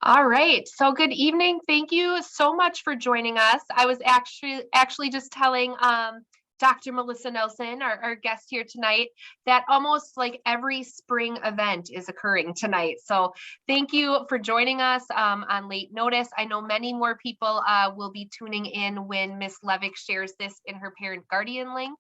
All right. So good evening. Thank you so much for joining us. I was actually just telling Dr. Melissa Nelson, our guest here tonight, that almost like every spring event is occurring tonight. So thank you for joining us on late notice. I know many more people will be tuning in when Miss Levick shares this in her parent guardian link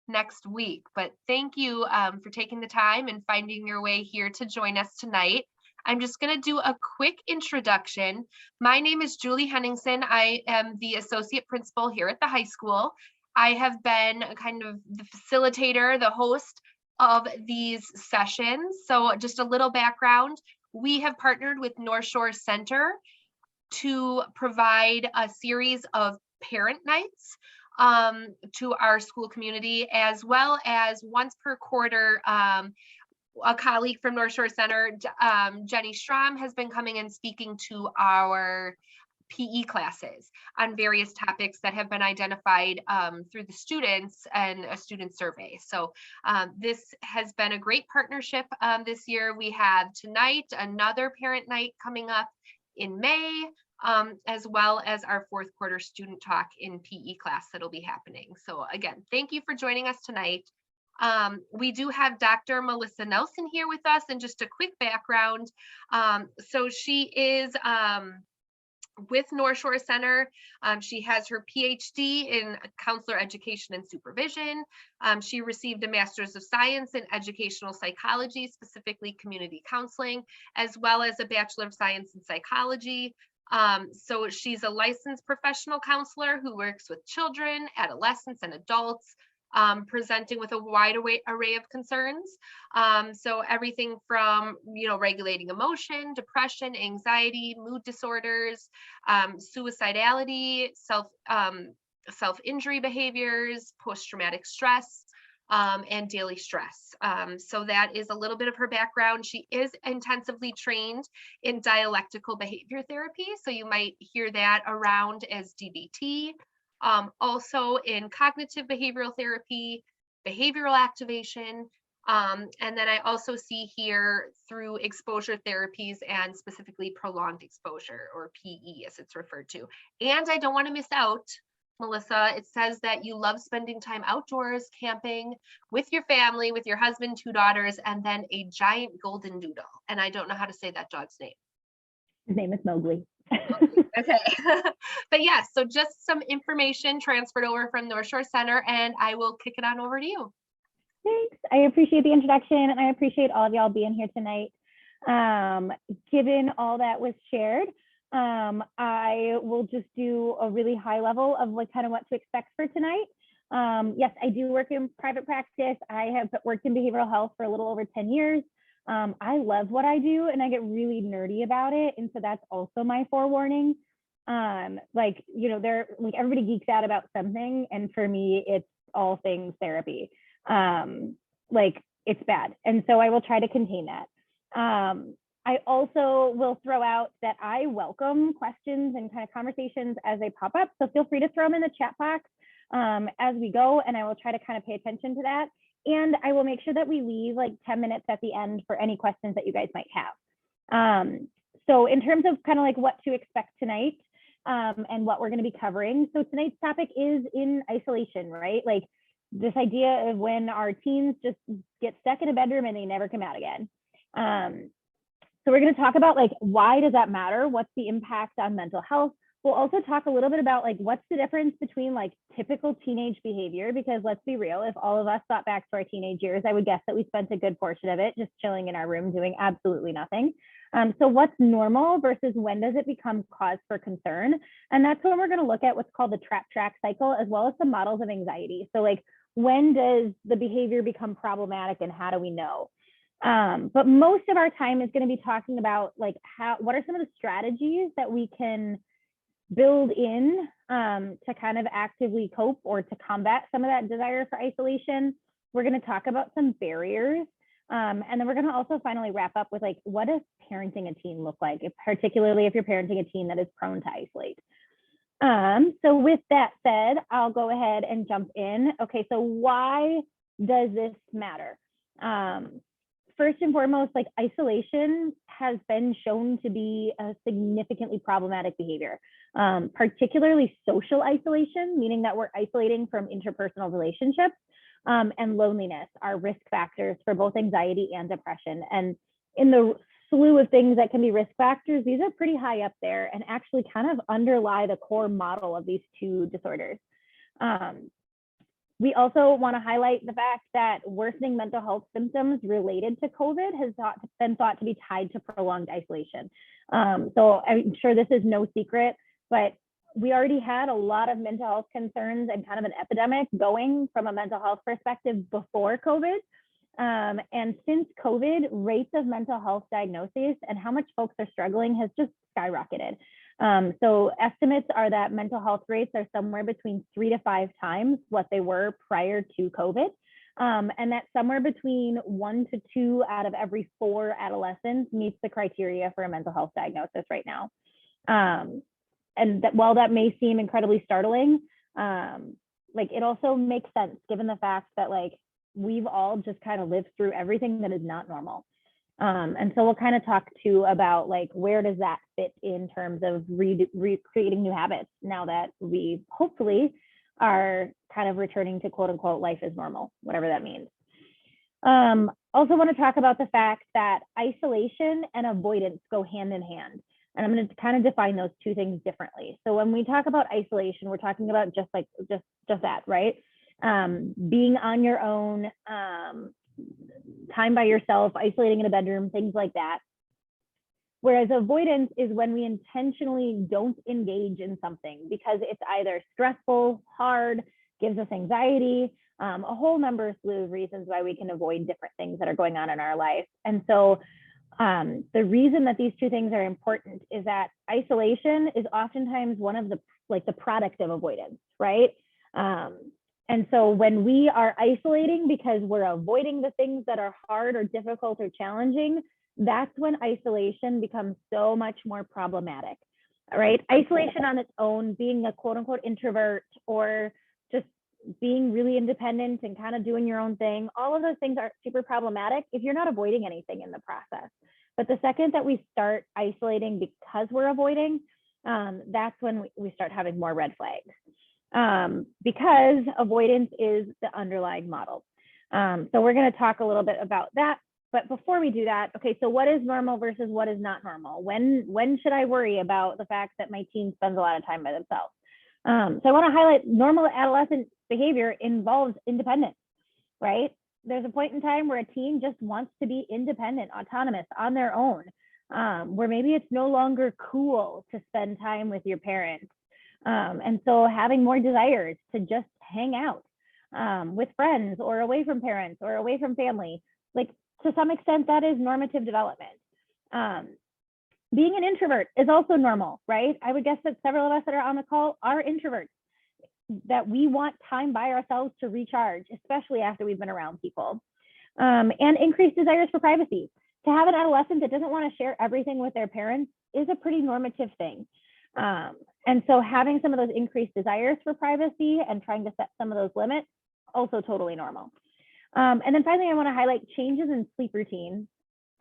next week. But thank you for taking the time and finding your way here to join us tonight. I'm just going to do a quick introduction. My name is Julie Henningsen. I am the associate principal here at the high school. I have been kind of the facilitator, the host of these sessions. So just a little background. We have partnered with North Shore Center to provide a series of parent nights to our school community, as well as once per quarter, a colleague from North Shore Center, Jenny Strom, has been coming and speaking to our PE classes on various topics that have been identified through the students and a student survey. So this has been a great partnership this year. We have tonight another parent night coming up in May, as well as our fourth quarter student talk in PE class that'll be happening. So again, thank you for joining us tonight. We do have Dr. Melissa Nelson here with us, and just a quick background. So she is with North Shore Center. She has her PhD in counselor education and supervision. She received a Master's of Science in Educational Psychology, specifically community counseling, as well as a Bachelor of Science in Psychology. So she's a licensed professional counselor who works with children, adolescents, and adults, presenting with a wide array of concerns. So everything from, regulating emotion, depression, anxiety, mood disorders, suicidality, self-injury behaviors, post-traumatic stress, and daily stress. So that is a little bit of her background. She is intensively trained in dialectical behavior therapy. So you might hear that around as DBT. Also in cognitive behavioral therapy, behavioral activation, and then I also see here through exposure therapies and specifically prolonged exposure, or PE as it's referred to. And I don't want to miss out, Melissa, it says that you love spending time outdoors, camping with your family, with your husband, 2 daughters, and then a giant golden doodle. And I don't know how to say that dog's name. His name is Mowgli. Okay. But yes, so just some information transferred over from North Shore Center, and I will kick it on over to you. Thanks. I appreciate the introduction, and I appreciate all of y'all being here tonight. Given all that was shared, I will just do a really high level of kind of what to expect for tonight. Yes, I do work in private practice. I have worked in behavioral health for a little over 10 years. I love what I do, and I get really nerdy about it. And so that's also my forewarning. Everybody geeks out about something. And for me, it's all things therapy. It's bad. And so I will try to contain that. I also will throw out that I welcome questions and kind of conversations as they pop up. So feel free to throw them in the chat box as we go, and I will try to kind of pay attention to that. And I will make sure that we leave 10 minutes at the end for any questions that you guys might have. So in terms of kind of what to expect tonight and what we're going to be covering. So tonight's topic is in isolation, right? This idea of when our teens just get stuck in a bedroom and they never come out again. So we're going to talk about why does that matter? What's the impact on mental health? We'll also talk a little bit about what's the difference between typical teenage behavior, because let's be real, if all of us thought back to our teenage years, I would guess that we spent a good portion of it just chilling in our room doing absolutely nothing. So what's normal versus when does it become cause for concern? And that's when we're going to look at what's called the trap track cycle, as well as some models of anxiety. So when does the behavior become problematic and how do we know? But most of our time is going to be talking about what are some of the strategies that we can build in to kind of actively cope or to combat some of that desire for isolation. We're going to talk about some barriers. And then we're going to also finally wrap up with what does parenting a teen look like, particularly if you're parenting a teen that is prone to isolate. So with that said, I'll go ahead and jump in. Okay, so why does this matter? First and foremost, isolation has been shown to be a significantly problematic behavior, particularly social isolation, meaning that we're isolating from interpersonal relationships, and loneliness are risk factors for both anxiety and depression. And in the slew of things that can be risk factors, these are pretty high up there and actually kind of underlie the core model of these two disorders. We also want to highlight the fact that worsening mental health symptoms related to COVID has been thought to be tied to prolonged isolation. So I'm sure this is no secret, but we already had a lot of mental health concerns and kind of an epidemic going from a mental health perspective before COVID. And since COVID, rates of mental health diagnoses and how much folks are struggling has just skyrocketed. So estimates are that mental health rates are somewhere between 3 to 5 times what they were prior to COVID. And that somewhere between 1 to 2 out of every 4 adolescents meets the criteria for a mental health diagnosis right now. And that while that may seem incredibly startling, like it also makes sense given the fact that like we've all just kind of lived through everything that is not normal. And so we'll kind of talk too about like where does that fit in terms of recreating new habits now that we hopefully are kind of returning to quote unquote life is normal, whatever that means. Also want to talk about the fact that isolation and avoidance go hand in hand. And I'm going to kind of define those two things differently. So when we talk about isolation, we're talking about just that, right? Being on your own, time by yourself, isolating in a bedroom, things like that. Whereas avoidance is when we intentionally don't engage in something because it's either stressful, hard, gives us anxiety, a whole number of reasons why we can avoid different things that are going on in our life. And so the reason that these two things are important is that isolation is oftentimes one of the product of avoidance, right? And so when we are isolating because we're avoiding the things that are hard or difficult or challenging, that's when isolation becomes so much more problematic, right? Isolation on its own, being a quote unquote introvert or just being really independent and kind of doing your own thing, all of those things are super problematic if you're not avoiding anything in the process. But the second that we start isolating because we're avoiding, that's when we start having more red flags. Because avoidance is the underlying model. So we're going to talk a little bit about that. But before we do that, okay, so what is normal versus what is not normal? When should I worry about the fact that my teen spends a lot of time by themselves? So I want to highlight normal adolescent behavior involves independence, right? There's a point in time where a teen just wants to be independent, autonomous, on their own, where maybe it's no longer cool to spend time with your parents. And so having more desires to just hang out with friends or away from parents or away from family, like to some extent that is normative development. Being an introvert is also normal, right? I would guess that several of us that are on the call are introverts, that we want time by ourselves to recharge, especially after we've been around people. And increased desires for privacy. To have an adolescent that doesn't want to share everything with their parents is a pretty normative thing. And so having some of those increased desires for privacy and trying to set some of those limits, also totally normal. And then finally, I want to highlight changes in sleep routine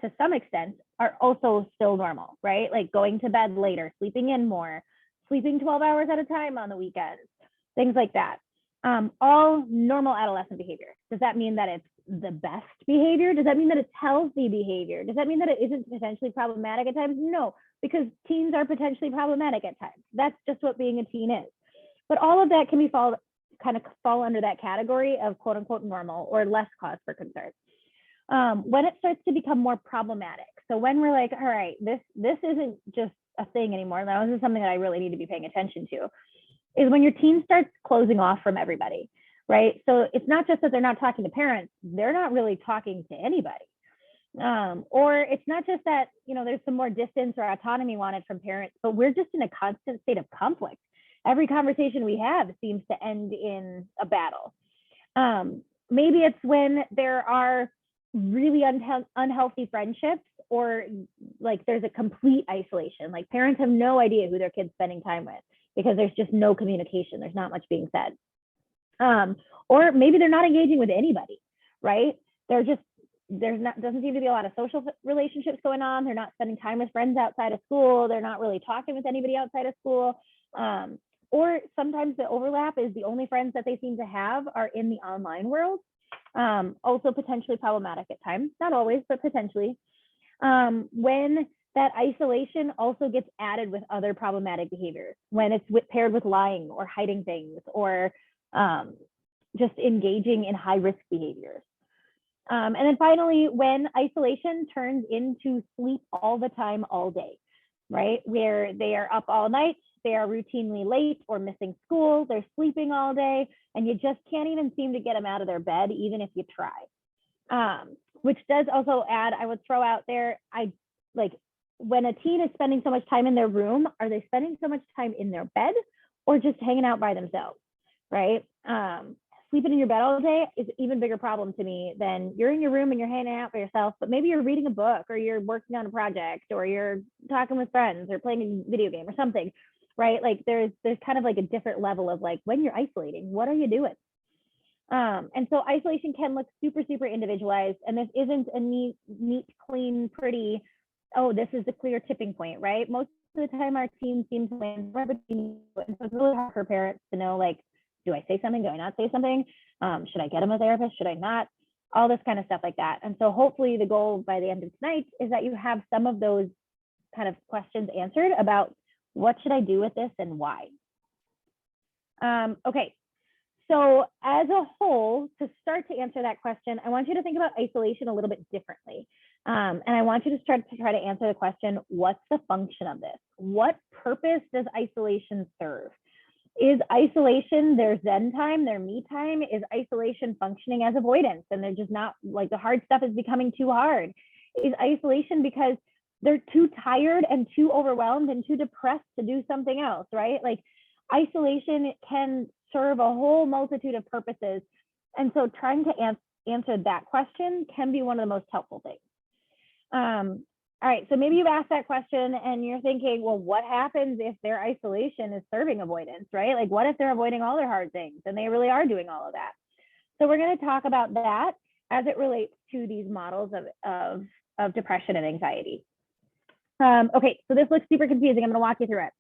to some extent are also still normal, right? Like going to bed later, sleeping in more, sleeping 12 hours at a time on the weekends, things like that. All normal adolescent behavior. Does that mean that it's the best behavior? Does that mean that it's healthy behavior? Does that mean that it isn't potentially problematic at times? No, because teens are potentially problematic at times. That's just what being a teen is. But all of that can be fall under that category of quote unquote normal or less cause for concern. When it starts to become more problematic. So when we're like, all right, this isn't just a thing anymore. Now this is something that I really need to be paying attention to, is when your teen starts closing off from everybody, right? So it's not just that they're not talking to parents, they're not really talking to anybody. Or it's not just that, there's some more distance or autonomy wanted from parents, but we're just in a constant state of conflict. Every conversation we have seems to end in a battle. Maybe it's when there are really unhealthy friendships, or like there's a complete isolation, like parents have no idea who their kid's spending time with because there's just no communication, there's not much being said. Or maybe they're not engaging with anybody, right? They're just doesn't seem to be a lot of social relationships going on. They're not spending time with friends outside of school. They're not really talking with anybody outside of school. Or sometimes the overlap is the only friends that they seem to have are in the online world. Also potentially problematic at times, not always, but potentially. When that isolation also gets added with other problematic behaviors, when it's paired with lying or hiding things, or just engaging in high risk behaviors. And then finally, when isolation turns into sleep all the time, all day, right? Where they are up all night, they are routinely late or missing school, they're sleeping all day, and you just can't even seem to get them out of their bed, even if you try. Which does also add, I would throw out there, when a teen is spending so much time in their room, are they spending so much time in their bed or just hanging out by themselves, right? Sleeping in your bed all day is an even bigger problem to me than you're in your room and you're hanging out by yourself, but maybe you're reading a book or you're working on a project or you're talking with friends or playing a video game or something, right? Like there's kind of like a different level of like when you're isolating, what are you doing? And so isolation can look super, super individualized, and this isn't a neat, clean, pretty, oh, this is the clear tipping point, right? Most of the time our teams seem to land right between, and so it's really hard for parents to know, like, do I say something? Do I not say something? Should I get them a therapist? Should I not? All this kind of stuff like that. And so hopefully the goal by the end of tonight is that you have some of those kind of questions answered about what should I do with this and why. Okay, so as a whole, to start to answer that question, I want you to think about isolation a little bit differently. And I want you to start to try to answer the question, what's the function of this? What purpose does isolation serve? Is isolation their Zen time, their me time? Is isolation functioning as avoidance and they're just not, like, the hard stuff is becoming too hard? Is isolation because they're too tired and too overwhelmed and too depressed to do something else, right? Like isolation can serve a whole multitude of purposes. And so trying to answer that question can be one of the most helpful things. All right, so maybe you've asked that question and you're thinking, well, what happens if their isolation is serving avoidance, right? Like what if they're avoiding all their hard things and they really are doing all of that? So we're going to talk about that as it relates to these models of depression and anxiety. Okay, so this looks super confusing. I'm going to walk you through it.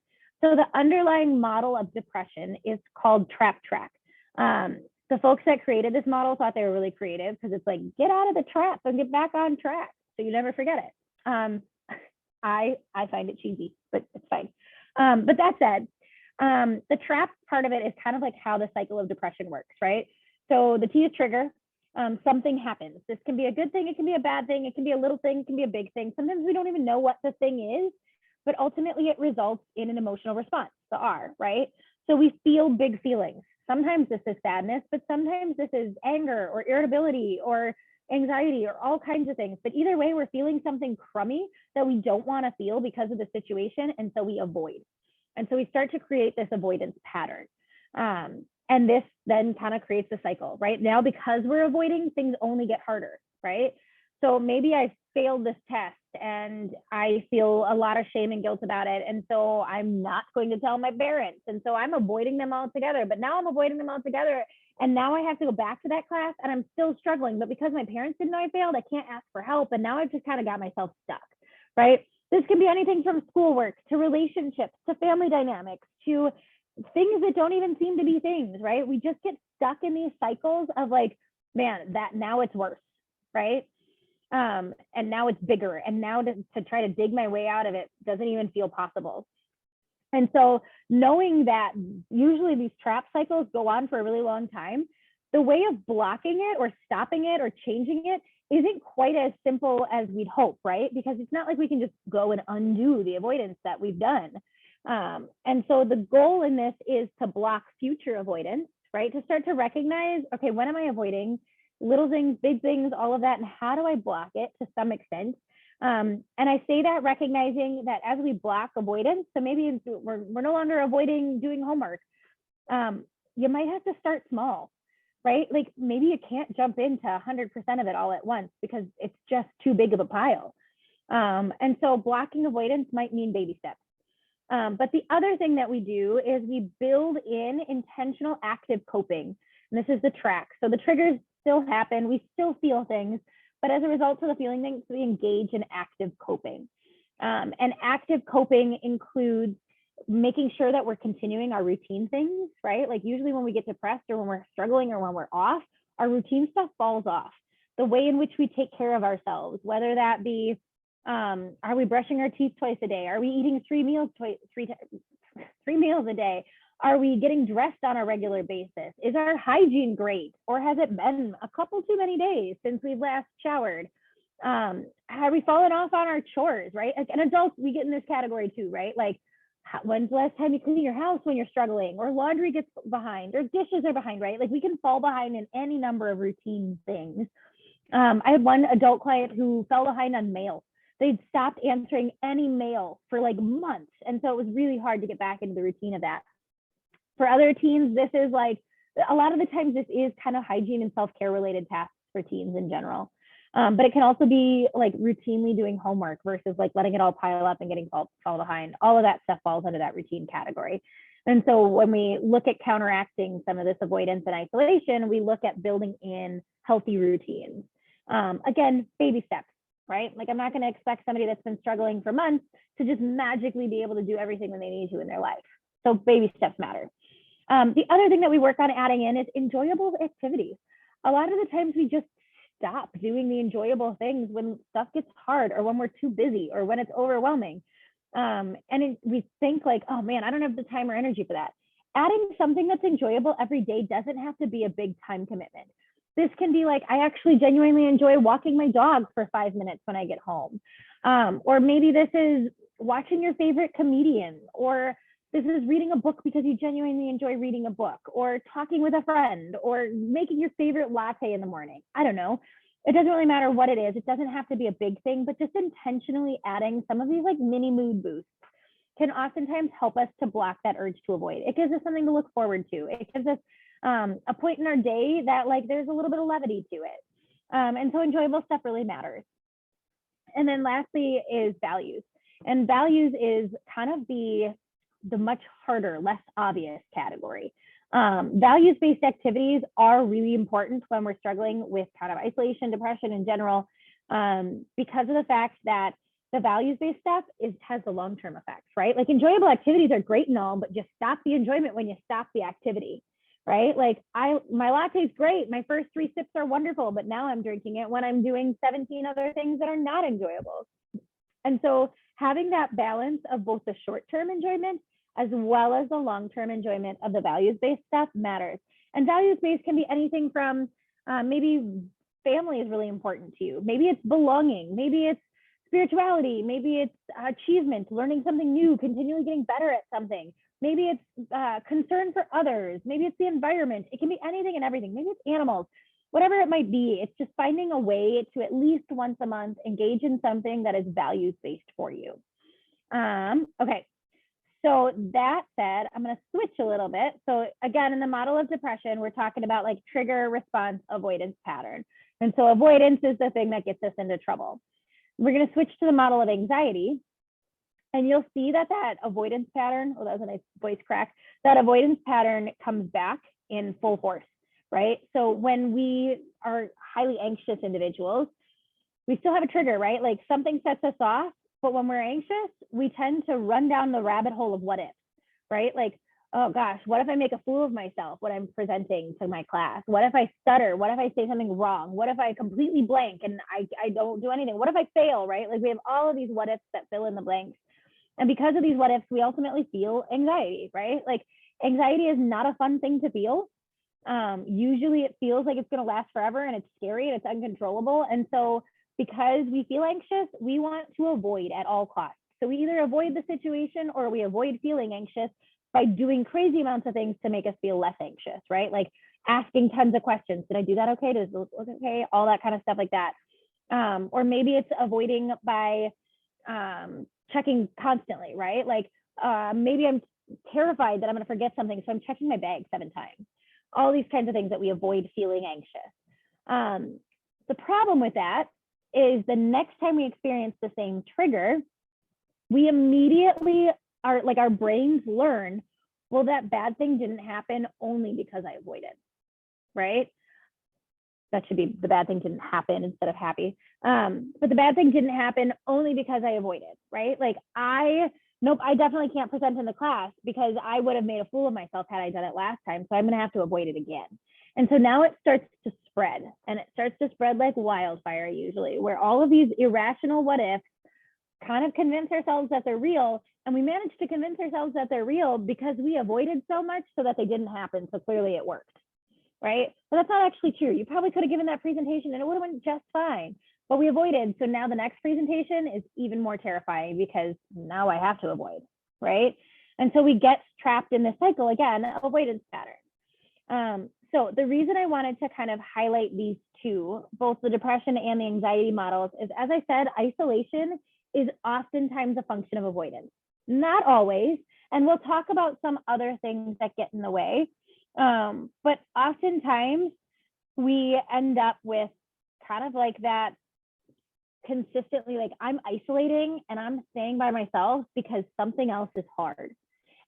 So the underlying model of depression is called trap track. The folks that created this model thought they were really creative because it's like, get out of the trap and get back on track so you never forget it. I find it cheesy, but it's fine. But that said, the trap part of it is kind of like how the cycle of depression works, right? So the T is trigger. Something happens. This can be a good thing. It can be a bad thing. It can be a little thing. It can be a big thing. Sometimes we don't even know what the thing is, but ultimately it results in an emotional response, the R, right? So we feel big feelings. Sometimes this is sadness, but sometimes this is anger or irritability or anxiety or all kinds of things. But either way, we're feeling something crummy that we don't want to feel because of the situation. And so we avoid. And so we start to create this avoidance pattern. And this then kind of creates the cycle, right? Now, because we're avoiding, things only get harder, right? So maybe I failed this test and I feel a lot of shame and guilt about it. And so I'm not going to tell my parents. And so I'm avoiding them altogether. But now I'm avoiding them altogether. And now I have to go back to that class and I'm still struggling. But because my parents didn't know I failed, I can't ask for help. And now I've just kind of got myself stuck, right? This can be anything from schoolwork to relationships to family dynamics to things that don't even seem to be things, right? We just get stuck in these cycles of like, man, that now it's worse, right? And now it's bigger. And now to try to dig my way out of it doesn't even feel possible. And so knowing that usually these trap cycles go on for a really long time, the way of blocking it or stopping it or changing it isn't quite as simple as we'd hope, right? Because it's not like we can just go and undo the avoidance that we've done. And so the goal in this is to block future avoidance, right? To start to recognize, okay, when am I avoiding little things, big things, all of that, and how do I block it to some extent? And I say that recognizing that as we block avoidance, so maybe we're no longer avoiding doing homework. You might have to start small, right? Like maybe you can't jump into 100% of it all at once because it's just too big of a pile. And so blocking avoidance might mean baby steps. But the other thing that we do is we build in intentional active coping. And this is the track. So the triggers still happen. We still feel things, But as a result of the feeling things, we engage in active coping. And active coping includes making sure that we're continuing our routine things, right? Like usually when we get depressed or when we're struggling or when we're off, our routine stuff falls off. The way in which we take care of ourselves, whether that be, are we brushing our teeth twice a day? Are we eating three meals a day? Are we getting dressed on a regular basis? Is our hygiene great? Or has it been a couple too many days since we've last showered? Have we fallen off on our chores, right? Like, and adults, we get in this category too, right? Like, when's the last time you clean your house when you're struggling, or laundry gets behind, or dishes are behind, right? Like we can fall behind in any number of routine things. I had one adult client who fell behind on mail. They'd stopped answering any mail for like months. And so it was really hard to get back into the routine of that. For other teens, this is like, a lot of the times this is kind of hygiene and self-care related tasks for teens in general. But it can also be like routinely doing homework versus like letting it all pile up and getting fall behind. All of that stuff falls under that routine category. And so when we look at counteracting some of this avoidance and isolation, we look at building in healthy routines. Again, baby steps, right? Like I'm not going to expect somebody that's been struggling for months to just magically be able to do everything that they need to in their life. So baby steps matter. The other thing that we work on adding in is enjoyable activities. A lot of the times we just stop doing the enjoyable things when stuff gets hard or when we're too busy or when it's overwhelming. We think like, oh man, I don't have the time or energy for that. Adding something that's enjoyable every day doesn't have to be a big time commitment. This can be like, I actually genuinely enjoy walking my dog for 5 minutes when I get home. Or maybe this is watching your favorite comedian, or this is reading a book because you genuinely enjoy reading a book, or talking with a friend, or making your favorite latte in the morning. I don't know. It doesn't really matter what it is. It doesn't have to be a big thing, but just intentionally adding some of these like mini mood boosts can oftentimes help us to block that urge to avoid. It gives us something to look forward to. It gives us a point in our day that like there's a little bit of levity to it. And so enjoyable stuff really matters. And then lastly is values. And values is kind of the much harder, less obvious category. Values-based activities are really important when we're struggling with kind of isolation, depression in general, because of the fact that the values-based stuff has the long-term effects, right? Like enjoyable activities are great and all, but just stop the enjoyment when you stop the activity, right? Like my latte is great. My first 3 sips are wonderful, but now I'm drinking it when I'm doing 17 other things that are not enjoyable. And so having that balance of both the short-term enjoyment as well as the long-term enjoyment of the values-based stuff matters. And values-based can be anything from maybe family is really important to you. Maybe it's belonging. Maybe it's spirituality. Maybe it's achievement, learning something new, continually getting better at something. Maybe it's concern for others. Maybe it's the environment. It can be anything and everything. Maybe it's animals. Whatever it might be, it's just finding a way to at least once a month engage in something that is values-based for you. Okay. So that said, I'm going to switch a little bit. So again, in the model of depression, we're talking about like trigger, response, avoidance pattern. And so avoidance is the thing that gets us into trouble. We're going to switch to the model of anxiety. And you'll see that avoidance pattern, oh, that was a nice voice crack, that avoidance pattern comes back in full force, right? So when we are highly anxious individuals, we still have a trigger, right? Like something sets us off. But when we're anxious, we tend to run down the rabbit hole of what if, right? Like, oh gosh, what if I make a fool of myself when I'm presenting to my class? What if I stutter? What if I say something wrong? What if I completely blank and I don't do anything? What if I fail, right? Like we have all of these what ifs that fill in the blanks. And because of these what ifs, we ultimately feel anxiety, right? Like anxiety is not a fun thing to feel. Usually it feels like it's going to last forever and it's scary and it's uncontrollable. And so because we feel anxious, we want to avoid at all costs. So we either avoid the situation or we avoid feeling anxious by doing crazy amounts of things to make us feel less anxious, right? Like asking tons of questions. Did I do that okay? Does it look okay? All that kind of stuff like that. Or maybe it's avoiding by checking constantly, right? Like maybe I'm terrified that I'm going to forget something, so I'm checking my bag 7 times. All these kinds of things that we avoid feeling anxious. The problem with that is the next time we experience the same trigger, we immediately our brains learn, well, that bad thing didn't happen only because I avoided, right? that should be the bad thing didn't happen instead of happy. But the bad thing didn't happen only because I avoided, right? Like nope, I definitely can't present in the class because I would have made a fool of myself had I done it last time. So I'm going to have to avoid it again. And so now it starts to spread, and it starts to spread like wildfire usually, where all of these irrational what ifs kind of convince ourselves that they're real. And we manage to convince ourselves that they're real because we avoided so much so that they didn't happen. So clearly it worked. Right? But that's not actually true. You probably could have given that presentation and it would have went just fine, but we avoided. So now the next presentation is even more terrifying because now I have to avoid, right? And so we get trapped in this cycle again, avoidance pattern. So the reason I wanted to kind of highlight these two, both the depression and the anxiety models, is as I said, isolation is oftentimes a function of avoidance. Not always. And we'll talk about some other things that get in the way. But oftentimes we end up with kind of like that consistently, like I'm isolating and I'm staying by myself because something else is hard.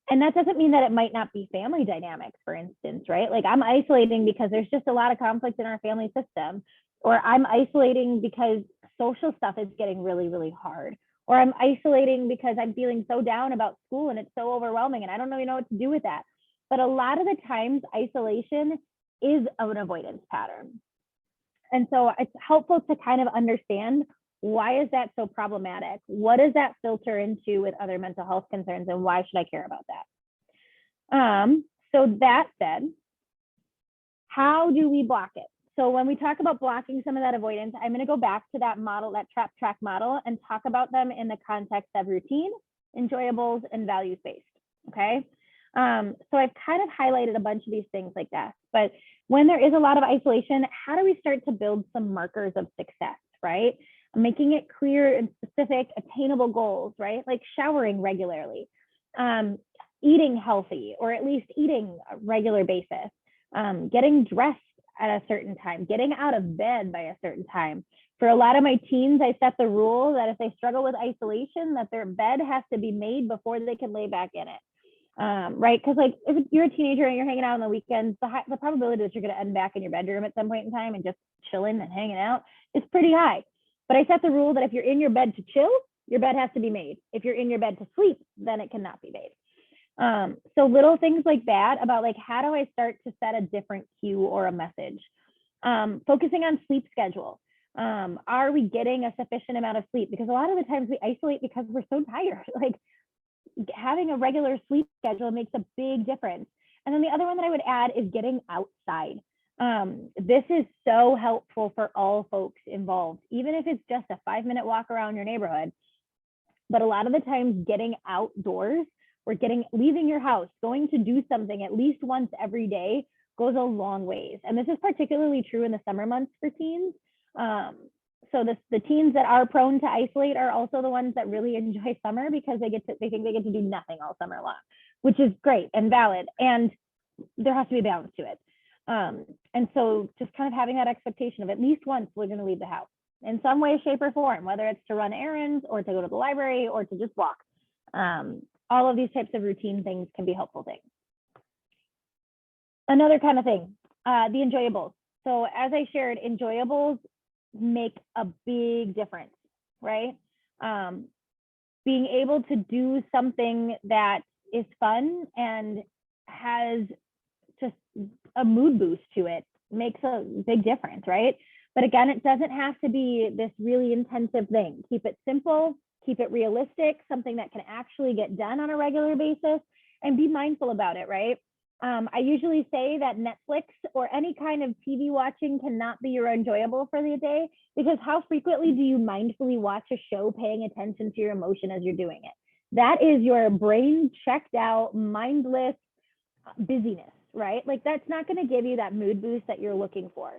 And that doesn't mean that it might not be family dynamics, for instance, right? Like I'm isolating because there's just a lot of conflict in our family system, or I'm isolating because social stuff is getting really, really hard, or I'm isolating because I'm feeling so down about school and it's so overwhelming and I don't really know what to do with that. But a lot of the times isolation is an avoidance pattern. And so it's helpful to kind of understand, why is that so problematic? What does that filter into with other mental health concerns, and why should I care about that? So that said, how do we block it? So when we talk about blocking some of that avoidance, I'm going to go back to that model, that trap track model, and talk about them in the context of routine, enjoyables, and values-based, okay? So I've kind of highlighted a bunch of these things like that, but when there is a lot of isolation, how do we start to build some markers of success, right? Making it clear and specific, attainable goals, right? Like showering regularly, eating healthy, or at least eating a regular basis, getting dressed at a certain time, getting out of bed by a certain time. For a lot of my teens, I set the rule that if they struggle with isolation, that their bed has to be made before they can lay back in it. Right? Because like if you're a teenager and you're hanging out on the weekends, the probability that you're going to end back in your bedroom at some point in time and just chilling and hanging out is pretty high. But I set the rule that if you're in your bed to chill, your bed has to be made. If you're in your bed to sleep, then it cannot be made. So little things like that about like, how do I start to set a different cue or a message? Focusing on sleep schedule. Are we getting a sufficient amount of sleep? Because a lot of the times we isolate because we're so tired. Like having a regular sleep schedule makes a big difference. And then the other one that I would add is getting outside. This is so helpful for all folks involved, even if it's just a 5-minute walk around your neighborhood. But a lot of the times getting outdoors or leaving your house, going to do something at least once every day goes a long ways. And this is particularly true in the summer months for teens. So the teens that are prone to isolate are also the ones that really enjoy summer because they think they get to do nothing all summer long, which is great and valid. And there has to be a balance to it. And so just kind of having that expectation of at least once we're going to leave the house in some way, shape, or form, whether it's to run errands or to go to the library or to just walk. All of these types of routine things can be helpful things. Another kind of thing, the enjoyables. So as I shared, enjoyables make a big difference, right? Being able to do something that is fun and has just a mood boost to it makes a big difference, right? But again, it doesn't have to be this really intensive thing. Keep it simple, keep it realistic, something that can actually get done on a regular basis, and be mindful about it, right? I usually say that Netflix or any kind of TV watching cannot be your enjoyable for the day, because how frequently do you mindfully watch a show paying attention to your emotion as you're doing it? That is your brain checked out, mindless busyness, right? Like that's not going to give you that mood boost that you're looking for.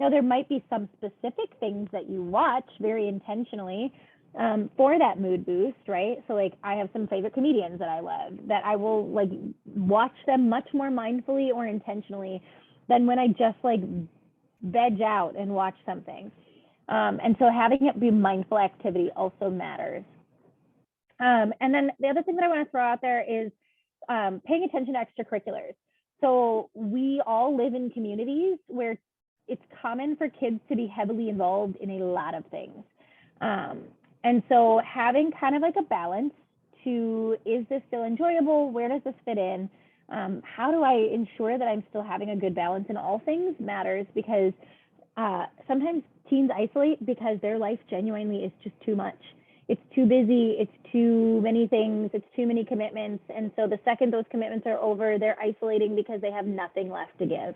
Now, there might be some specific things that you watch very intentionally for that mood boost, right? So like I have some favorite comedians that I love that I will like watch them much more mindfully or intentionally than when I just like veg out and watch something. And so having it be mindful activity also matters. And then the other thing that I want to throw out there is paying attention to extracurriculars. So we all live in communities where it's common for kids to be heavily involved in a lot of things. And so having kind of like a balance to, is this still enjoyable? Where does this fit in? How do I ensure that I'm still having a good balance in all things matters, because sometimes teens isolate because their life genuinely is just too much. It's too busy, it's too many things, it's too many commitments. And so the second those commitments are over, they're isolating because they have nothing left to give.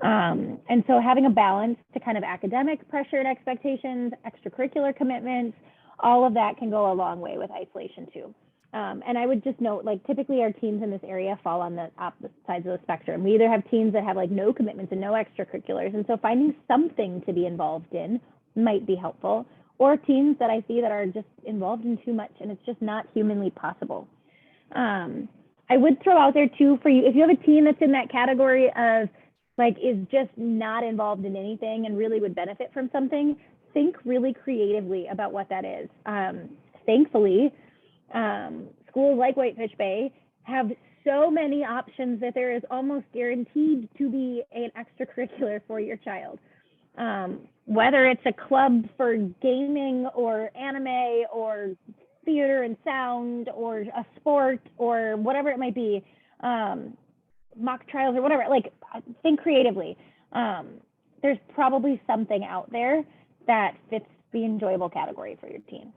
And so having a balance to kind of academic pressure and expectations, extracurricular commitments, all of that can go a long way with isolation too. And I would just note, like, typically our teens in this area fall on the opposite sides of the spectrum. We either have teens that have like no commitments and no extracurriculars, and so finding something to be involved in might be helpful, or teens that I see that are just involved in too much and it's just not humanly possible. I would throw out there too for you, if you have a teen that's in that category of like is just not involved in anything and really would benefit from something, think really creatively about what that is. Thankfully, schools like Whitefish Bay have so many options that there is almost guaranteed to be an extracurricular for your child. Whether it's a club for gaming or anime or theater and sound or a sport or whatever it might be, mock trials or whatever, like think creatively. There's probably something out there that fits the enjoyable category for your teen.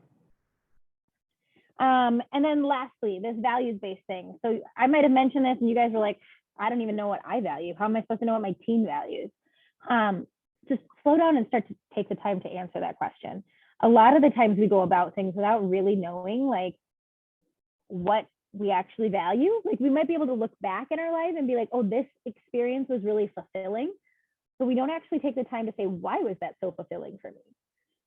And then lastly, this values-based thing. So I might have mentioned this and you guys were like, I don't even know what I value. How am I supposed to know what my teen values? Just slow down and start to take the time to answer that question. A lot of the times we go about things without really knowing like what we actually value. Like we might be able to look back in our life and be like, oh, this experience was really fulfilling. But we don't actually take the time to say, why was that so fulfilling for me?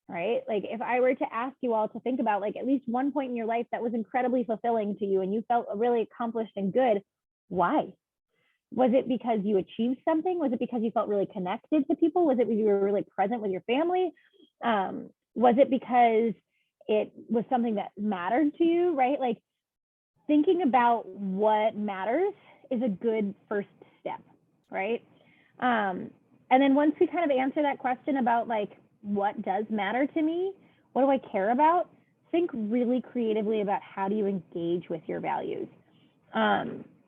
Right? Like if I were to ask you all to think about like at least one point in your life that was incredibly fulfilling to you and you felt really accomplished and good, why? Was it because you achieved something? Was it because you felt really connected to people? Was it because you were really present with your family? Was it because it was something that mattered to you, right? Like thinking about what matters is a good first step, right? And then once we kind of answer that question about like, what does matter to me? What do I care about? Think really creatively about how do you engage with your values.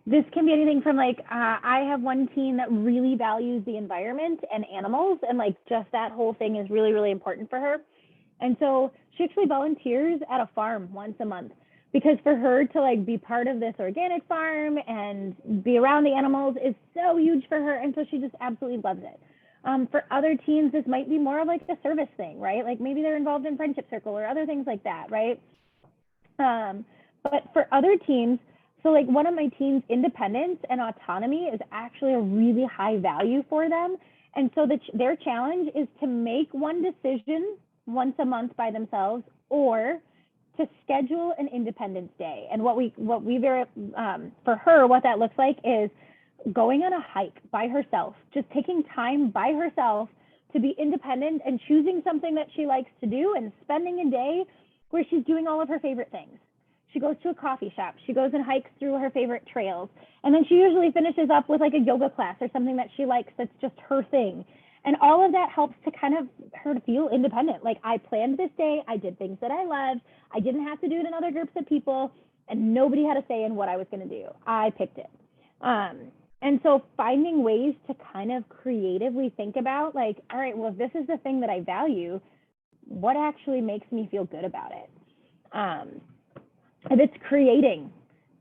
This can be anything from like, I have one teen that really values the environment and animals, and like just that whole thing is really, really important for her. And so she actually volunteers at a farm once a month, because for her to like be part of this organic farm and be around the animals is so huge for her. And so she just absolutely loves it. For other teens, this might be more of like a service thing, right? Like maybe they're involved in Friendship Circle or other things like that, right? But for other teens, so like one of my teens, independence and autonomy is actually a really high value for them. And so their challenge is to make one decision once a month by themselves, or to schedule an Independence Day. And for her, what that looks like is going on a hike by herself, just taking time by herself to be independent and choosing something that she likes to do and spending a day where she's doing all of her favorite things. She goes to a coffee shop, she goes and hikes through her favorite trails, and then she usually finishes up with like a yoga class or something that she likes that's just her thing. And all of that helps to kind of her to feel independent. Like, I planned this day, I did things that I loved, I didn't have to do it in other groups of people, and nobody had a say in what I was going to do. I picked it. And so finding ways to kind of creatively think about like, all right, well, if this is the thing that I value, what actually makes me feel good about it? If it's creating,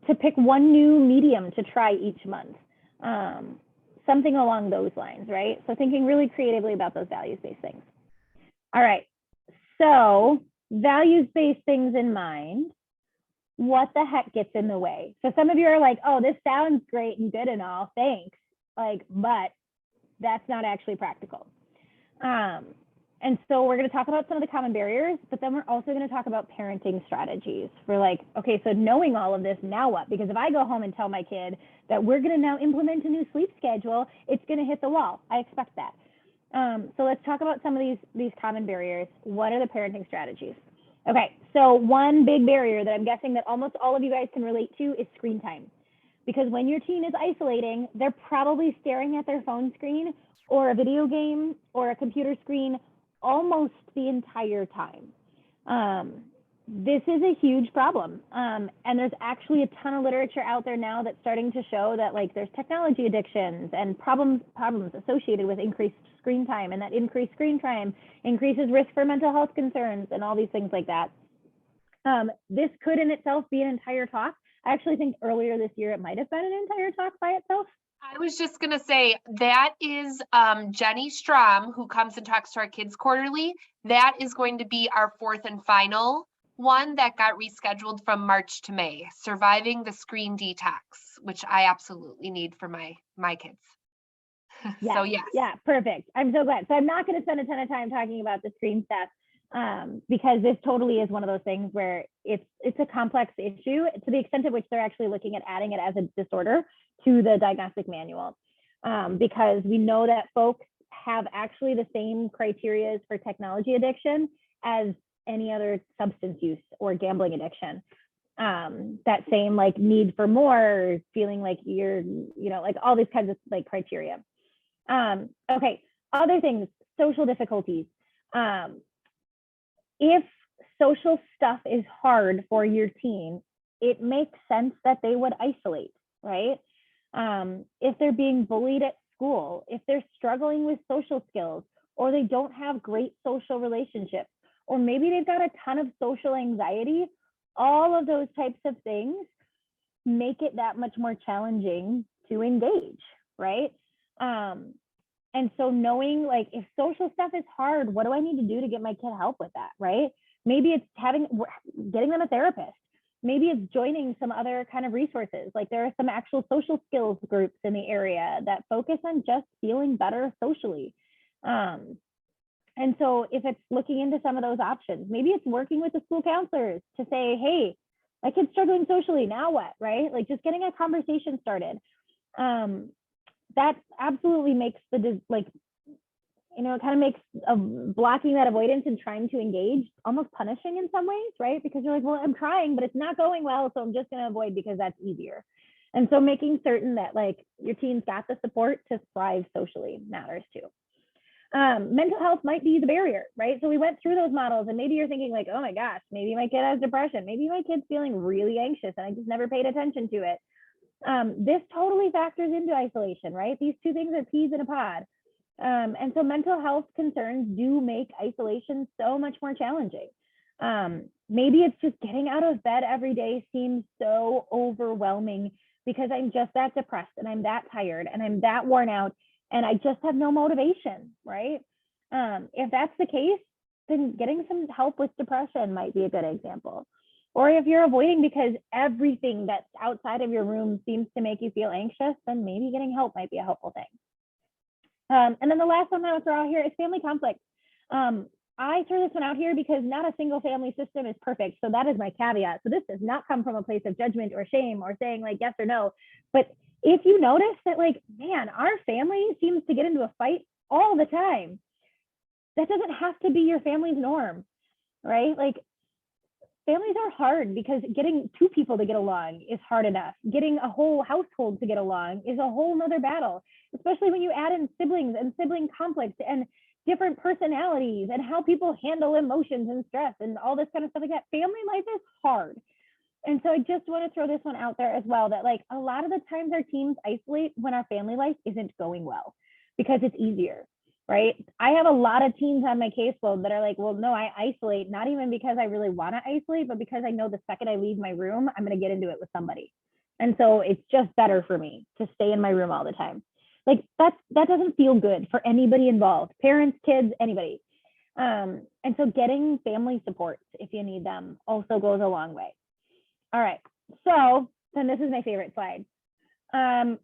to pick one new medium to try each month, something along those lines, right? So thinking really creatively about those values-based things. All right, so values-based things in mind, what the heck gets in the way? So some of you are like, oh, this sounds great and good and all, thanks. Like, but that's not actually practical. And so we're going to talk about some of the common barriers, but then we're also going to talk about parenting strategies. We're like, okay, so knowing all of this, now what? Because if I go home and tell my kid that we're going to now implement a new sleep schedule, it's going to hit the wall. I expect that. So let's talk about some of these common barriers. What are the parenting strategies? Okay, so one big barrier that I'm guessing that almost all of you guys can relate to is screen time. Because when your teen is isolating, they're probably staring at their phone screen or a video game or a computer screen almost the entire time. This is a huge problem. And there's actually a ton of literature out there now that's starting to show that like there's technology addictions and problems associated with increased screen time, and that increased screen time increases risk for mental health concerns and all these things like that. This could in itself be an entire talk. I actually think earlier this year it might have been an entire talk by itself. I was just gonna say, that is Jenny Strom, who comes and talks to our kids quarterly. That is going to be our fourth and final one that got rescheduled from March to May, surviving the screen detox, which I absolutely need for my kids. Yeah, So yes. Yeah, perfect. I'm so glad. So I'm not going to spend a ton of time talking about the screen stuff because this totally is one of those things where it's a complex issue to the extent to which they're actually looking at adding it as a disorder to the diagnostic manual, because we know that folks have actually the same criteria for technology addiction as any other substance use or gambling addiction. That same like need for more, feeling like you're, like all these kinds of like criteria. Okay, other things, social difficulties. If social stuff is hard for your teen, it makes sense that they would isolate, right? If they're being bullied at school, if they're struggling with social skills, or they don't have great social relationships, or maybe they've got a ton of social anxiety, all of those types of things make it that much more challenging to engage, right? And so knowing like if social stuff is hard, what do I need to do to get my kid help with that, right? Maybe it's getting them a therapist. Maybe it's joining some other kind of resources. Like there are some actual social skills groups in the area that focus on just feeling better socially. And so if it's looking into some of those options, maybe it's working with the school counselors to say, hey, my kid's struggling socially, now what, right? Like just getting a conversation started. That absolutely makes it kind of makes blocking that avoidance and trying to engage almost punishing in some ways, right? Because you're like, well, I'm trying, but it's not going well, so I'm just going to avoid because that's easier. And so making certain that like your teen's got the support to thrive socially matters too. Mental health might be the barrier, right? So we went through those models and maybe you're thinking like, oh my gosh, maybe my kid has depression. Maybe my kid's feeling really anxious and I just never paid attention to it. This totally factors into isolation, right? These two things are peas in a pod. And so mental health concerns do make isolation so much more challenging. Maybe it's just getting out of bed every day seems so overwhelming because I'm just that depressed and I'm that tired and I'm that worn out and I just have no motivation, right? If that's the case, then getting some help with depression might be a good example. Or if you're avoiding because everything that's outside of your room seems to make you feel anxious, then maybe getting help might be a helpful thing. And then the last one I would throw out here is family conflict. I throw this one out here because not a single family system is perfect. So that is my caveat. So this does not come from a place of judgment or shame or saying like yes or no. But if you notice that like, man, our family seems to get into a fight all the time, that doesn't have to be your family's norm, right? Like families are hard because getting two people to get along is hard enough. Getting a whole household to get along is a whole nother battle, especially when you add in siblings and sibling conflict and different personalities and how people handle emotions and stress and all this kind of stuff like that. Family life is hard. And so I just want to throw this one out there as well, that like a lot of the times our teams isolate when our family life isn't going well because it's easier. Right? I have a lot of teens on my caseload that are like, well, no, I isolate, not even because I really want to isolate, but because I know the second I leave my room, I'm going to get into it with somebody. And so it's just better for me to stay in my room all the time. Like that doesn't feel good for anybody involved, parents, kids, anybody. And so getting family support if you need them also goes a long way. All right. So then this is my favorite slide.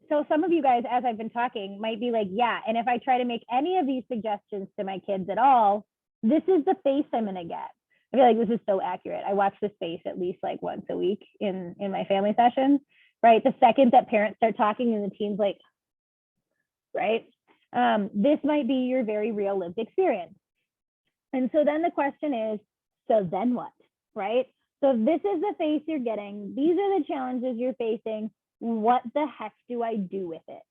So some of you guys, as I've been talking, might be like, yeah, and if I try to make any of these suggestions to my kids at all, this is the face I'm gonna get. I feel like this is so accurate. I watch this face at least like once a week in my family sessions, right? The second that parents start talking and the teens like, right? This might be your very real lived experience. And so then the question is, so then what, right? So if this is the face you're getting, these are the challenges you're facing, what the heck do I do with it?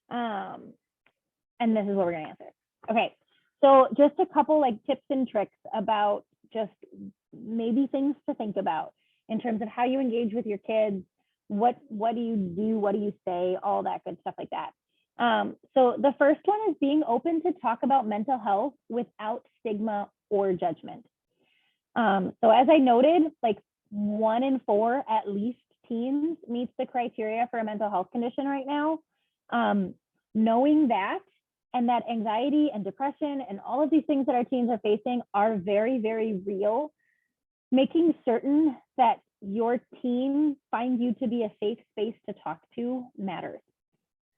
And And this is what we're going to answer. Okay, so just a couple like tips and tricks about just maybe things to think about in terms of how you engage with your kids. What do you do? What do you say? All that good stuff like that. So the first one is being open to talk about mental health without stigma or judgment. So as I noted, like 1 in 4 at least teens meets the criteria for a mental health condition right now. Knowing that, and that anxiety and depression and all of these things that our teens are facing are very, very real. Making certain that your teen finds you to be a safe space to talk to matters.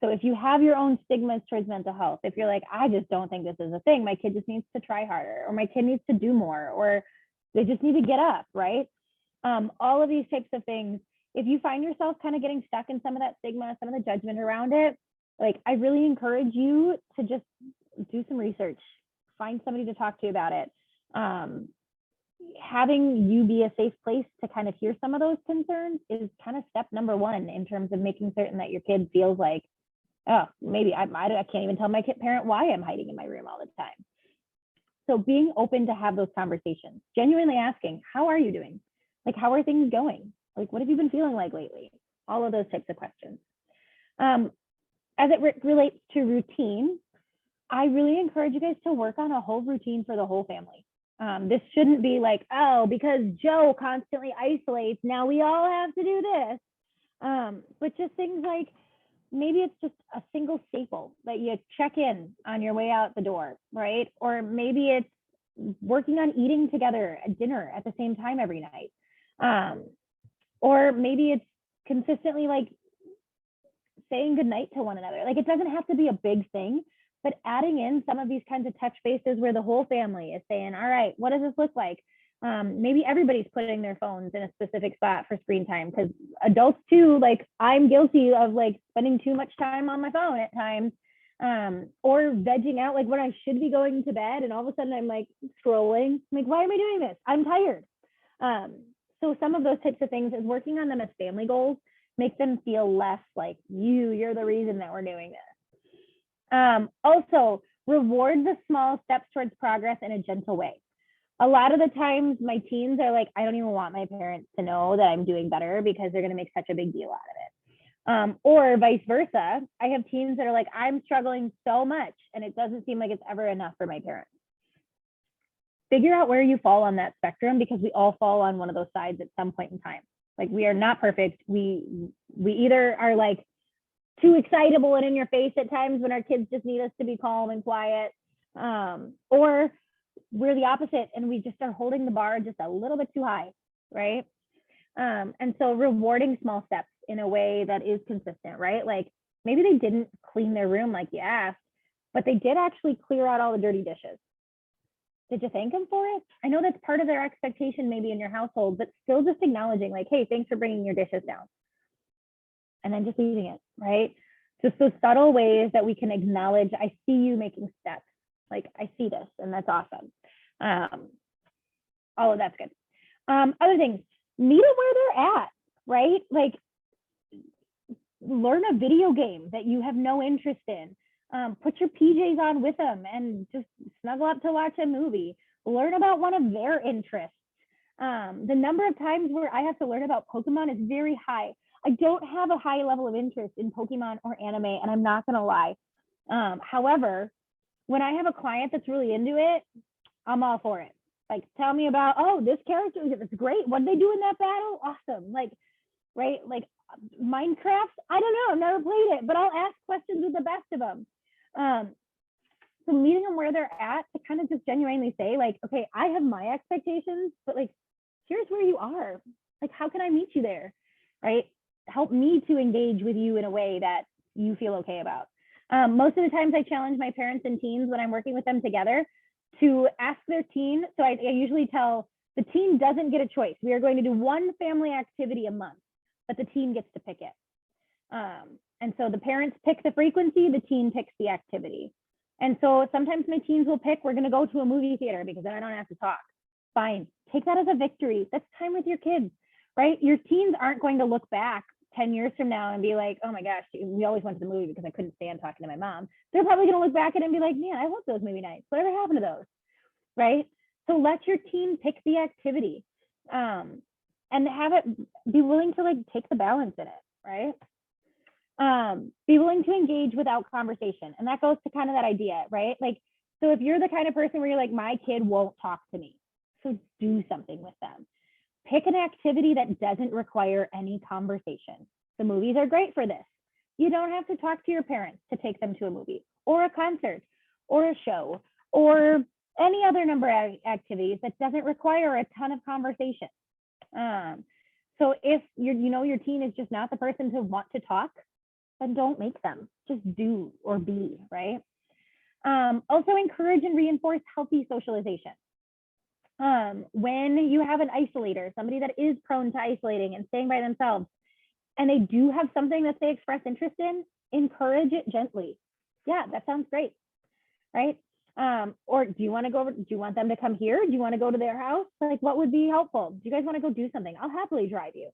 So if you have your own stigmas towards mental health, if you're like, I just don't think this is a thing, my kid just needs to try harder, or my kid needs to do more, or they just need to get up, right? All of these types of things, if you find yourself kind of getting stuck in some of that stigma, some of the judgment around it, like I really encourage you to just do some research, find somebody to talk to about it. Having you be a safe place to kind of hear some of those concerns is kind of step number 1 in terms of making certain that your kid feels like, oh, maybe I can't even tell my parent why I'm hiding in my room all the time. So being open to have those conversations, genuinely asking, how are you doing? Like, how are things going? Like, what have you been feeling like lately? All of those types of questions. As it relates to routine, I really encourage you guys to work on a whole routine for the whole family. This shouldn't be like, oh, because Joe constantly isolates, now we all have to do this. But just things like, maybe it's just a single staple that you check in on your way out the door, right? Or maybe it's working on eating together at dinner at the same time every night. Or maybe it's consistently like saying goodnight to one another. Like, it doesn't have to be a big thing, but adding in some of these kinds of touch bases where the whole family is saying, all right, what does this look like? Maybe everybody's putting their phones in a specific spot for screen time, because adults too, like I'm guilty of like spending too much time on my phone at times, or vegging out like when I should be going to bed, and all of a sudden I'm like scrolling. I'm like, why am I doing this? I'm tired. So some of those types of things is working on them as family goals, make them feel less like you're the reason that we're doing this. Also, reward the small steps towards progress in a gentle way. A lot of the times my teens are like, I don't even want my parents to know that I'm doing better because they're going to make such a big deal out of it. Or vice versa. I have teens that are like, I'm struggling so much and it doesn't seem like it's ever enough for my parents. Figure out where you fall on that spectrum, because we all fall on one of those sides at some point in time. Like, we are not perfect. We either are like too excitable and in your face at times when our kids just need us to be calm and quiet, or we're the opposite and we just are holding the bar just a little bit too high, right? And so rewarding small steps in a way that is consistent, right? Like, maybe they didn't clean their room like you asked, but they did actually clear out all the dirty dishes. Did you thank them for it? I know that's part of their expectation maybe in your household, but still just acknowledging like, hey, thanks for bringing your dishes down. And then just leaving it, right? Just those subtle ways that we can acknowledge, I see you making steps. Like, I see this, and that's awesome. All of that's good. Other things, meet them where they're at, right? Like, learn a video game that you have no interest in. Put your PJs on with them and just snuggle up to watch a movie. Learn about one of their interests. The number of times where I have to learn about Pokemon is very high. I don't have a high level of interest in Pokemon or anime, and I'm not gonna lie. However, when I have a client that's really into it, I'm all for it. Like, tell me about, oh, this character, it's great. What did they do in that battle? Awesome. Like, right? Like, Minecraft, I don't know, I've never played it, but I'll ask questions with the best of them. So meeting them where they're at to kind of just genuinely say like, okay, I have my expectations, but like, here's where you are. Like, how can I meet you there, right? Help me to engage with you in a way that you feel okay about. Most of the times I challenge my parents and teens when I'm working with them together to ask their teen. So I usually tell the teen doesn't get a choice. We are going to do one family activity a month, but the teen gets to pick it. And so the parents pick the frequency, the teen picks the activity. And so sometimes my teens will pick, we're going to go to a movie theater because then I don't have to talk. Fine. Take that as a victory. That's time with your kids, right? Your teens aren't going to look back 10 years from now and be like, oh my gosh, we always went to the movie because I couldn't stand talking to my mom. They're probably going to look back at it and be like, man, I love those movie nights. Whatever happened to those? Right? So let your team pick the activity, and have it be willing to like take the balance in it, right? Be willing to engage without conversation. And that goes to kind of that idea, right? Like, so if you're the kind of person where you're like, my kid won't talk to me, so do something with them. Pick an activity that doesn't require any conversation. The movies are great for this. You don't have to talk to your parents to take them to a movie or a concert or a show or any other number of activities that doesn't require a ton of conversation. So if your teen is just not the person to want to talk, then don't make them. Just do or be, right? Also encourage and reinforce healthy socialization. When you have an isolator, somebody that is prone to isolating and staying by themselves, and they do have something that they express interest in, encourage it gently. Yeah, that sounds great, right? Or do you want them to come here? Do you want to go to their house? Like, what would be helpful? Do you guys want to go do something? I'll happily drive you,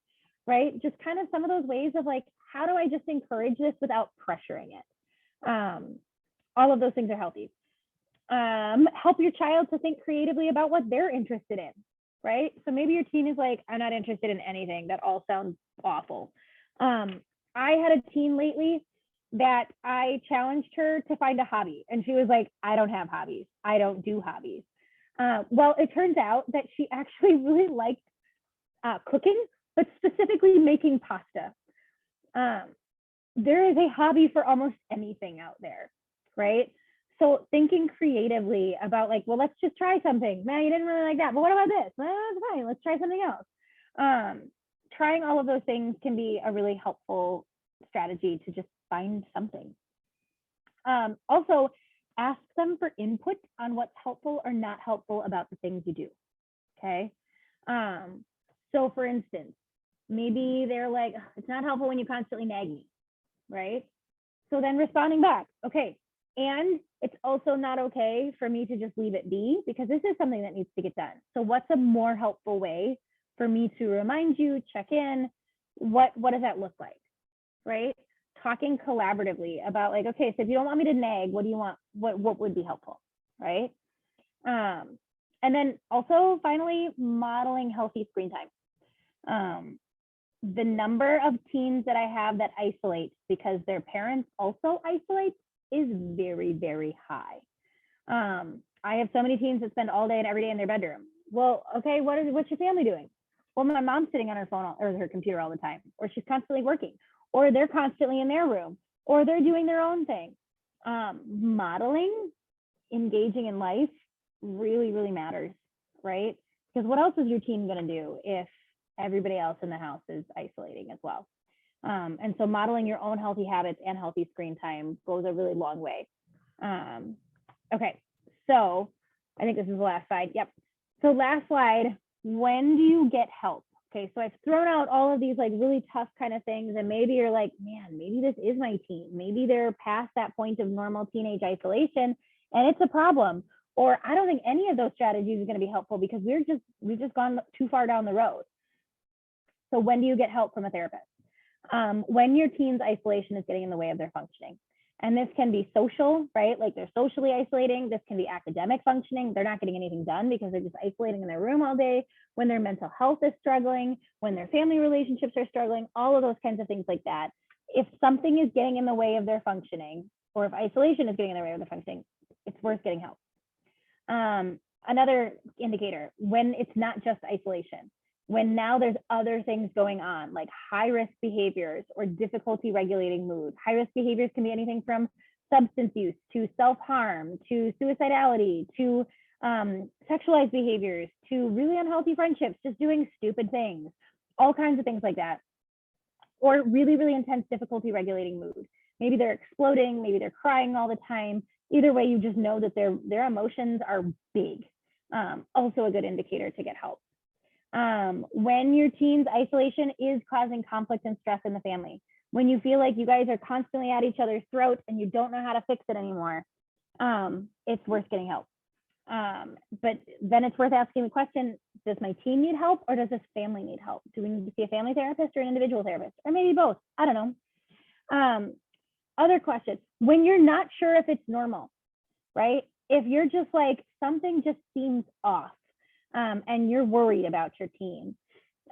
right? Just kind of some of those ways of like, how do I just encourage this without pressuring it? All of those things are healthy. Help your child to think creatively about what they're interested in, right? So maybe your teen is like, I'm not interested in anything. That all sounds awful. I had a teen lately that I challenged her to find a hobby. And she was like, I don't have hobbies. I don't do hobbies. Well, it turns out that she actually really liked cooking, but specifically making pasta. There is a hobby for almost anything out there, right? So thinking creatively about like, well, let's just try something. Man, you didn't really like that, but what about this? Well, that's fine. Let's try something else. Trying all of those things can be a really helpful strategy to just find something. Also, ask them for input on what's helpful or not helpful about the things you do, okay? So for instance, maybe they're like, it's not helpful when you constantly nag me, right? So then responding back, okay, and it's also not okay for me to just leave it be because this is something that needs to get done. So what's a more helpful way for me to remind you, check in? What does that look like, right? Talking collaboratively about like, okay, so if you don't want me to nag, what do you want? What would be helpful, right? And then also finally modeling healthy screen time. The number of teens that I have that isolate because their parents also isolate is very, very high. I have so many teens that spend all day and every day in their bedroom. Well, okay, what's your family doing? Well, my mom's sitting on her phone or her computer all the time, or she's constantly working, or they're constantly in their room, or they're doing their own thing. Modeling, engaging in life really, really matters, right? Because what else is your teen gonna do if everybody else in the house is isolating as well? And so modeling your own healthy habits and healthy screen time goes a really long way. Okay, so I think this is the last slide. Yep. So last slide, when do you get help? Okay, so I've thrown out all of these like really tough kind of things, and maybe you're like, man, maybe this is my teen. Maybe they're past that point of normal teenage isolation and it's a problem. Or I don't think any of those strategies is going to be helpful because we've just gone too far down the road. So when do you get help from a therapist? When your teen's isolation is getting in the way of their functioning. And this can be social, right? Like they're socially isolating. This can be academic functioning. They're not getting anything done because they're just isolating in their room all day. When their mental health is struggling, when their family relationships are struggling, all of those kinds of things like that. If something is getting in the way of their functioning, or if isolation is getting in the way of their functioning, it's worth getting help. Another indicator, when it's not just isolation, when now there's other things going on, like high-risk behaviors or difficulty regulating mood. High-risk behaviors can be anything from substance use to self-harm to suicidality to sexualized behaviors to really unhealthy friendships, just doing stupid things, all kinds of things like that. Or really, really intense difficulty regulating mood. Maybe they're exploding, maybe they're crying all the time. Either way, you just know that their emotions are big. Also a good indicator to get help. When your teen's isolation is causing conflict and stress in the family, when you feel like you guys are constantly at each other's throats and you don't know how to fix it anymore, it's worth getting help. But then it's worth asking the question, does my teen need help or does this family need help? Do we need to see a family therapist or an individual therapist? Or maybe both, I don't know. Other questions, when you're not sure if it's normal, right? If you're just like, something just seems off, and you're worried about your teen,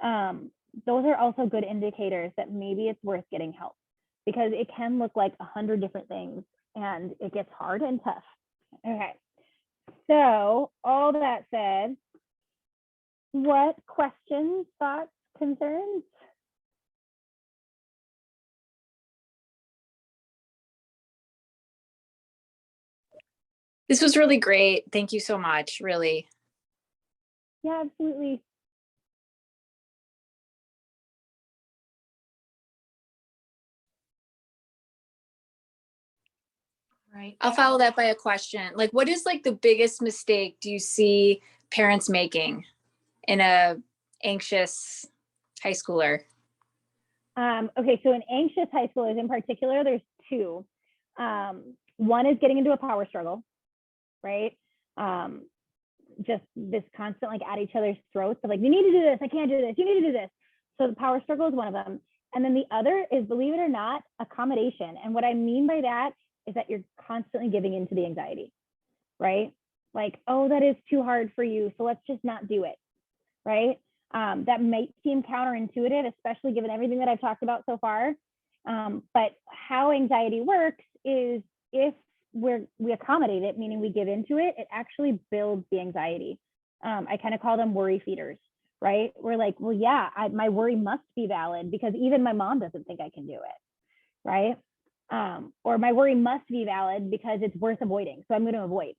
those are also good indicators that maybe it's worth getting help, because it can look like 100 different things and it gets hard and tough. Okay, so all that said, what questions, thoughts, concerns? This was really great. Thank you so much, really. Yeah, absolutely. Right. I'll follow that by a question. Like, what is like the biggest mistake do you see parents making in a anxious high schooler? Okay, so in anxious high schoolers in particular, there's two. One is getting into a power struggle, right? Just this constant like at each other's throats of like, you need to do this, I can't do this, you need to do this. So the power struggle is one of them. And then the other is, believe it or not, accommodation. And what I mean by that is that you're constantly giving into the anxiety, right? Like, oh, that is too hard for you, so let's just not do it, right? That might seem counterintuitive, especially given everything that I've talked about so far. But how anxiety works is, if we accommodate it, meaning we give into it, it actually builds the anxiety. I kind of call them worry feeders, right? We're like, well, yeah, my worry must be valid because even my mom doesn't think I can do it, right? Or my worry must be valid because it's worth avoiding, so I'm going to avoid.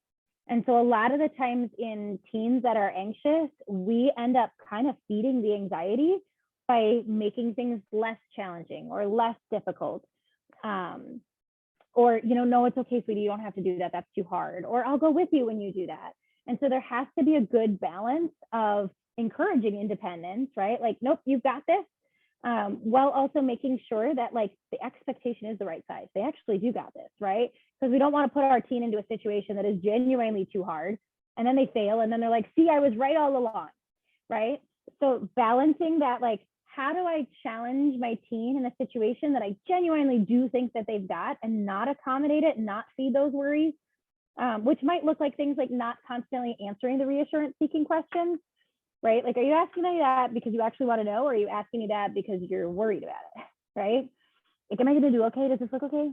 And so a lot of the times in teens that are anxious, we end up kind of feeding the anxiety by making things less challenging or less difficult. Or, no, it's okay, sweetie, you don't have to do that, that's too hard. Or I'll go with you when you do that. And so there has to be a good balance of encouraging independence, right? Like, nope, you've got this. While also making sure that like the expectation is the right size. They actually do got this, right? Because we don't want to put our teen into a situation that is genuinely too hard and then they fail and then they're like, see, I was right all along, right? So balancing that, like, how do I challenge my teen in a situation that I genuinely do think that they've got and not accommodate it, not feed those worries, which might look like things like not constantly answering the reassurance seeking questions, right? Like, are you asking me that because you actually want to know, or are you asking me that because you're worried about it, right? Like, am I going to do okay? Does this look okay?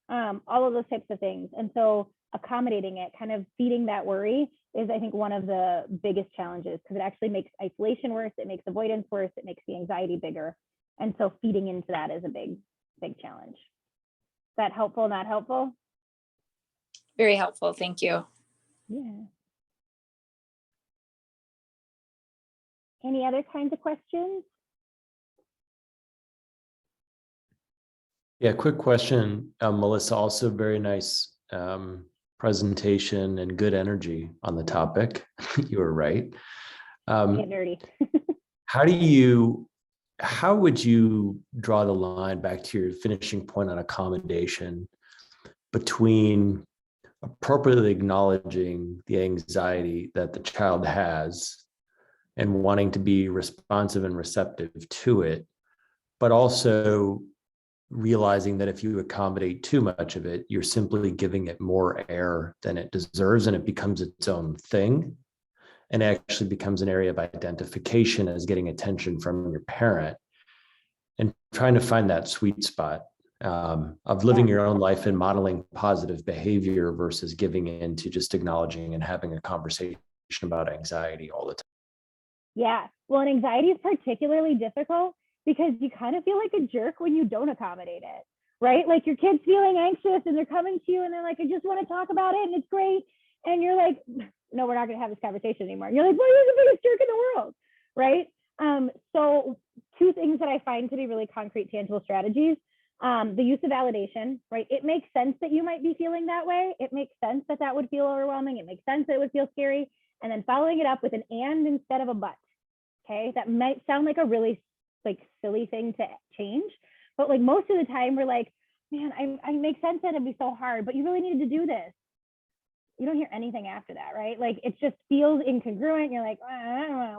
All of those types of things. And so accommodating it, kind of feeding that worry is, I think, one of the biggest challenges, because it actually makes isolation worse, it makes avoidance worse, it makes the anxiety bigger. And so feeding into that is a big, big challenge. Is that helpful, not helpful? Very helpful. Thank you. Yeah. Any other kinds of questions? Yeah, quick question, Melissa. Also, very nice presentation and good energy on the topic. You were right. Get nerdy. How would you draw the line back to your finishing point on accommodation between appropriately acknowledging the anxiety that the child has and wanting to be responsive and receptive to it, but also realizing that if you accommodate too much of it, you're simply giving it more air than it deserves, and it becomes its own thing, and it actually becomes an area of identification as getting attention from your parent, and trying to find that sweet spot of living your own life and modeling positive behavior versus giving in to just acknowledging and having a conversation about anxiety all the time. Yeah, well, and anxiety is particularly difficult because you kind of feel like a jerk when you don't accommodate it, right? Like, your kid's feeling anxious and they're coming to you and they're like, I just want to talk about it and it's great. And you're like, no, we're not going to have this conversation anymore. And you're like, well, you're the biggest jerk in the world, right? So two things that I find to be really concrete, tangible strategies. The use of validation, right? It makes sense that you might be feeling that way. It makes sense that that would feel overwhelming. It makes sense that it would feel scary. And then following it up with an and instead of a but. Okay, that might sound like a really like silly thing to change, but like most of the time we're like, man, I make sense that it'd be so hard, but you really needed to do this. you don't hear anything after that, right? Like it just feels incongruent. You're like,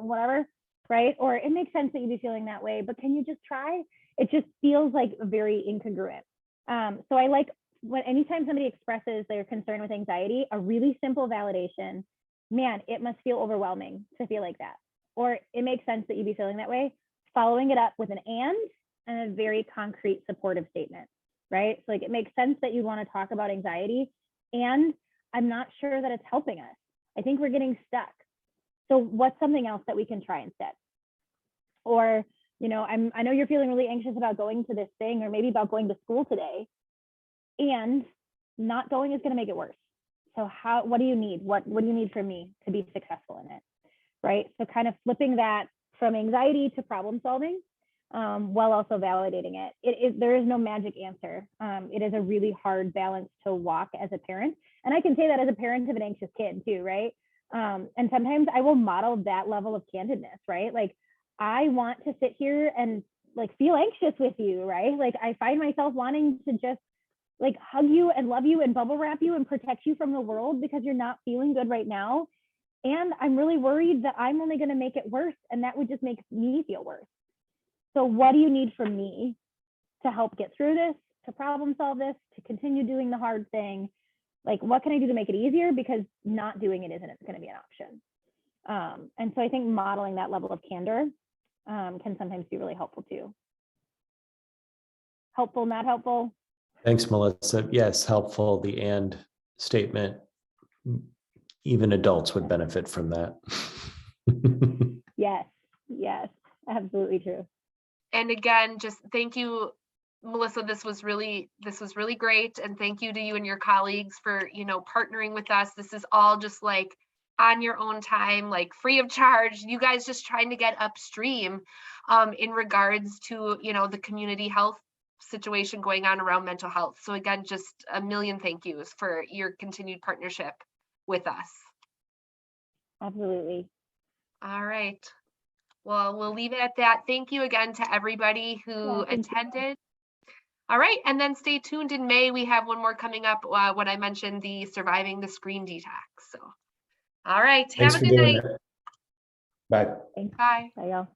whatever, right? Or it makes sense that you'd be feeling that way, but can you just try? It just feels like very incongruent. So I like when anytime somebody expresses their concern with anxiety, a really simple validation, man, it must feel overwhelming to feel like that. Or it makes sense that you'd be feeling that way. Following it up with an and a very concrete supportive statement, right? So like it makes sense that you want to talk about anxiety, and I'm not sure that it's helping us. I think we're getting stuck. So what's something else that we can try instead? Or, you know, I know you're feeling really anxious about going to this thing, or maybe about going to school today, and not going is going to make it worse. So what do you need? What do you need from me to be successful in it? Right? So kind of flipping that from anxiety to problem solving, while also validating it. There is no magic answer. It is a really hard balance to walk as a parent. And I can say that as a parent of an anxious kid too, right? And sometimes I will model that level of candidness, right? Like I want to sit here and like feel anxious with you, right? Like I find myself wanting to just like hug you and love you and bubble wrap you and protect you from the world because you're not feeling good right now. And I'm really worried that I'm only going to make it worse, and that would just make me feel worse. So what do you need from me to help get through this, to problem solve this, to continue doing the hard thing? Like, what can I do to make it easier? Because not doing it isn't going to be an option. And so I think modeling that level of candor can sometimes be really helpful too. Helpful, not helpful? Thanks, Melissa. Yes, helpful. The and statement, even adults would benefit from that. Yes, absolutely true. And again, just thank you, Melissa. This was really great. And thank you to you and your colleagues for, you know, partnering with us. This is all just like on your own time, like free of charge. You guys just trying to get upstream in regards to, you know, the community health situation going on around mental health. So again, just a million thank yous for your continued partnership with us. Absolutely. All right. Well, we'll leave it at that. Thank you again to everybody who attended. All right. And then stay tuned. In May, we have one more coming up, what I mentioned, the Surviving the Screen Detox. So, all right. Have a good night. Bye. Thanks. Bye. Bye, y'all.